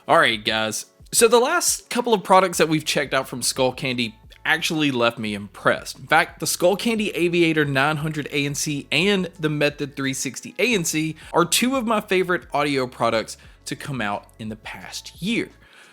Alright guys, so the last couple of products that we've checked out from Skullcandy actually left me impressed. In fact, the Skullcandy Aviator 900 ANC and the Method 360 ANC are two of my favorite audio products to come out in the past year.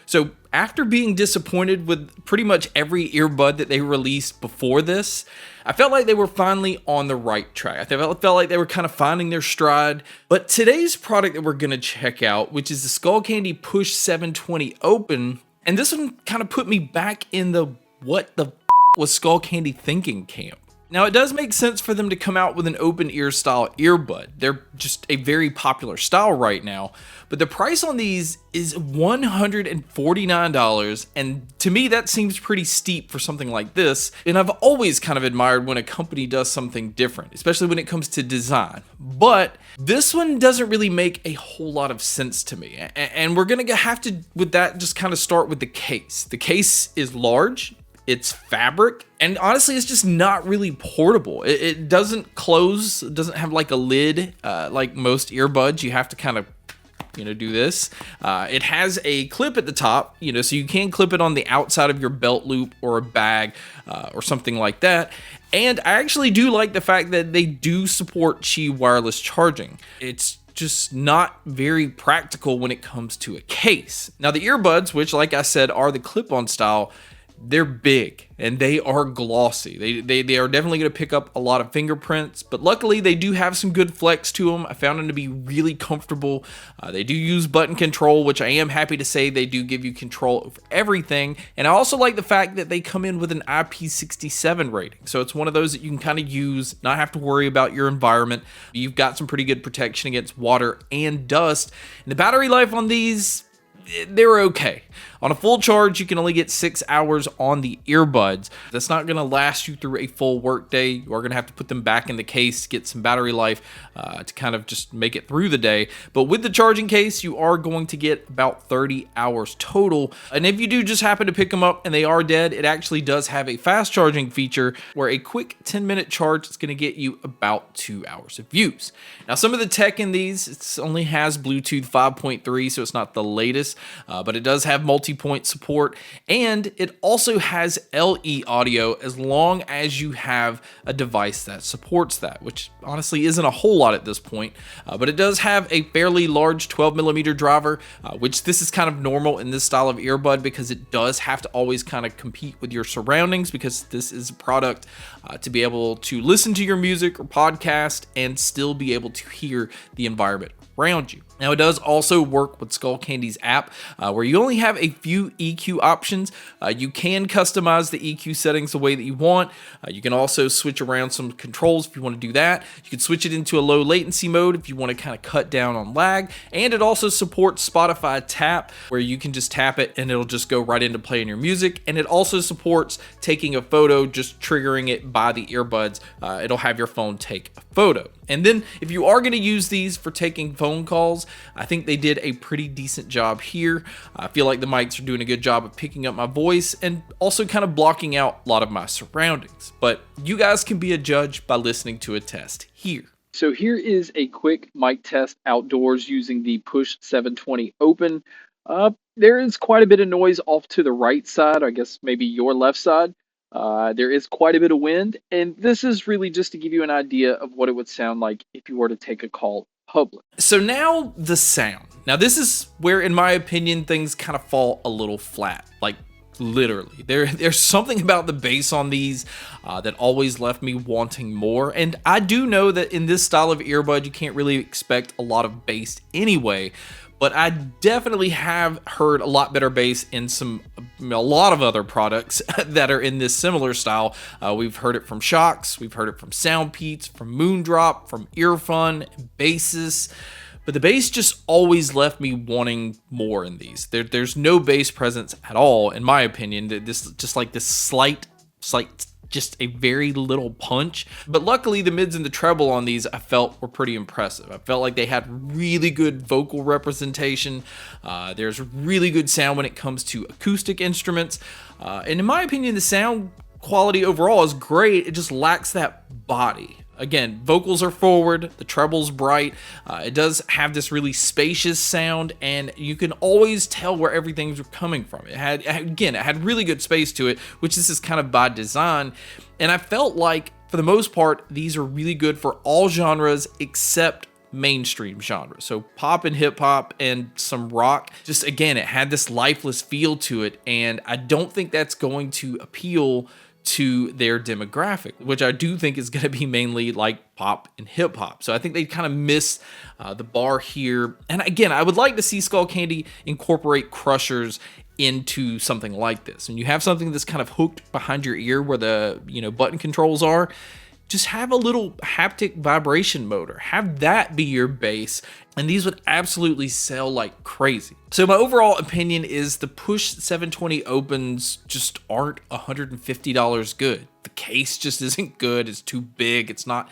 So after being disappointed with pretty much every earbud that they released before this, I felt like they were finally on the right track. I felt like they were kind of finding their stride. But today's product that we're going to check out, which is the Skullcandy Push 720 Open, and this one kind of put me back in the what the was Skullcandy thinking camp. Now, it does make sense for them to come out with an open ear style earbud. They're just a very popular style right now, but the price on these is $149, and to me that seems pretty steep for something like this, and I've always kind of admired when a company does something different, especially when it comes to design. But this one doesn't really make a whole lot of sense to me, and we're gonna have to, with that, just kind of start with the case. The case is large. It's fabric, and honestly, it's just not really portable. It doesn't close. It doesn't have like a lid like most earbuds. You have to kind of, do this. It has a clip at the top, so you can clip it on the outside of your belt loop or a bag or something like that. And I actually do like the fact that they do support Qi wireless charging. It's just not very practical when it comes to a case. Now, the earbuds, which like I said are the clip-on style, they're big and they are glossy. They are definitely going to pick up a lot of fingerprints, but luckily they do have some good flex to them. I found them to be really comfortable. They do use button control, which I am happy to say they do give you control over everything. And I also like the fact that they come in with an IP67 rating. So it's one of those that you can kind of use, not have to worry about your environment. You've got some pretty good protection against water and dust. And the battery life on these, they're okay. On a full charge, you can only get 6 hours on the earbuds. That's not going to last you through a full workday. You are going to have to put them back in the case to get some battery life to kind of just make it through the day. But with the charging case, you are going to get about 30 hours total. And if you do just happen to pick them up and they are dead, it actually does have a fast charging feature where a quick 10-minute charge is going to get you about 2 hours of use. Now, some of the tech in these, it only has Bluetooth 5.3, so it's not the latest, but it does have multi-point support, and it also has LE audio as long as you have a device that supports that, which honestly isn't a whole lot at this point, but it does have a fairly large 12mm driver, which this is kind of normal in this style of earbud because it does have to always kind of compete with your surroundings, because this is a product to be able to listen to your music or podcast and still be able to hear the environment around you. Now, it does also work with Skullcandy's app, where you only have a few EQ options. You can customize the EQ settings the way that you want. You can also switch around some controls if you want to do that. You can switch it into a low latency mode if you want to kind of cut down on lag. And it also supports Spotify Tap, where you can just tap it and it'll just go right into playing your music. And it also supports taking a photo, just triggering it by the earbuds. It'll have your phone take a photo. And then if you are going to use these for taking phone calls, I think they did a pretty decent job here. I feel like the mics are doing a good job of picking up my voice and also kind of blocking out a lot of my surroundings. But you guys can be a judge by listening to a test here. So here is a quick mic test outdoors using the Push 720 Open. There is quite a bit of noise off to the right side, I guess maybe your left side. There is quite a bit of wind, and this is really just to give you an idea of what it would sound like if you were to take a call public. So now the sound. Now this is where, in my opinion, things kind of fall a little flat. Like literally, there's something about the bass on these that always left me wanting more. And I do know that in this style of earbud, you can't really expect a lot of bass anyway. But I definitely have heard a lot better bass in a lot of other products that are in this similar style. We've heard it from Shocks, we've heard it from Soundpeats, from Moondrop, from Earfun, Bassist. But the bass just always left me wanting more in these. There's no bass presence at all, in my opinion. This just like this slight, just a very little punch. But luckily the mids and the treble on these I felt were pretty impressive. I felt like they had really good vocal representation. There's really good sound when it comes to acoustic instruments. And in my opinion, the sound quality overall is great. It just lacks that body. Again, vocals are forward, the treble's bright, it does have this really spacious sound, and you can always tell where everything's coming from. It had really good space to it, which this is kind of by design, and I felt like, for the most part, these are really good for all genres except mainstream genres. So pop and hip hop and some rock. Just again, it had this lifeless feel to it, and I don't think that's going to appeal to their demographic, which I do think is going to be mainly like pop and hip hop. So I think they kind of miss the bar here. And again, I would like to see Skullcandy incorporate crushers into something like this. And you have something that's kind of hooked behind your ear where the button controls are. Just have a little haptic vibration motor. Have that be your bass, and these would absolutely sell like crazy. So my overall opinion is the Push 720 Opens just aren't $150 good. The case just isn't good. It's too big. It's not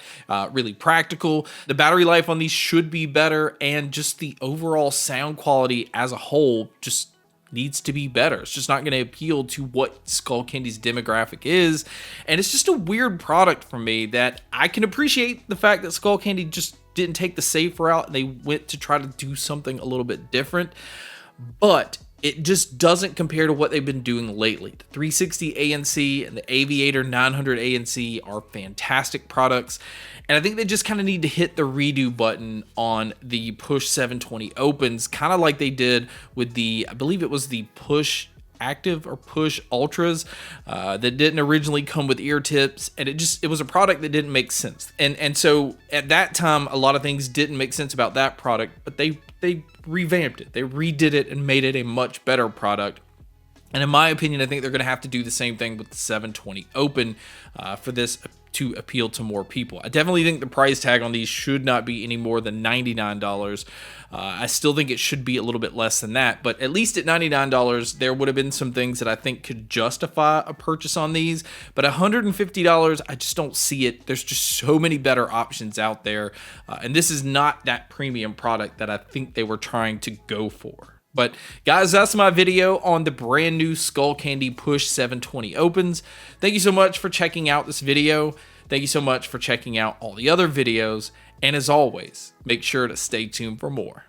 really practical. The battery life on these should be better, and just the overall sound quality as a whole just needs to be better. It's just not going to appeal to what Skullcandy's demographic is, and it's just a weird product for me. That I can appreciate the fact that Skullcandy just didn't take the safe route and they went to try to do something a little bit different, but it just doesn't compare to what they've been doing lately. The 360 ANC and the Aviator 900 ANC are fantastic products, and I think they just kind of need to hit the redo button on the Push 720 Opens, kind of like they did with the, I believe it was the Push Active or Push Ultras that didn't originally come with ear tips, and it was a product that didn't make sense. And so at that time, a lot of things didn't make sense about that product, but they revamped it, they redid it, and made it a much better product. And in my opinion, I think they're going to have to do the same thing with the 720 Open for this to appeal to more people. I definitely think the price tag on these should not be any more than $99. I still think it should be a little bit less than that, but at least at $99, there would have been some things that I think could justify a purchase on these. But $150, I just don't see it. There's just so many better options out there, and this is not that premium product that I think they were trying to go for. But guys, that's my video on the brand new Skullcandy Push 720 Opens. Thank you so much for checking out this video. Thank you so much for checking out all the other videos. And as always, make sure to stay tuned for more.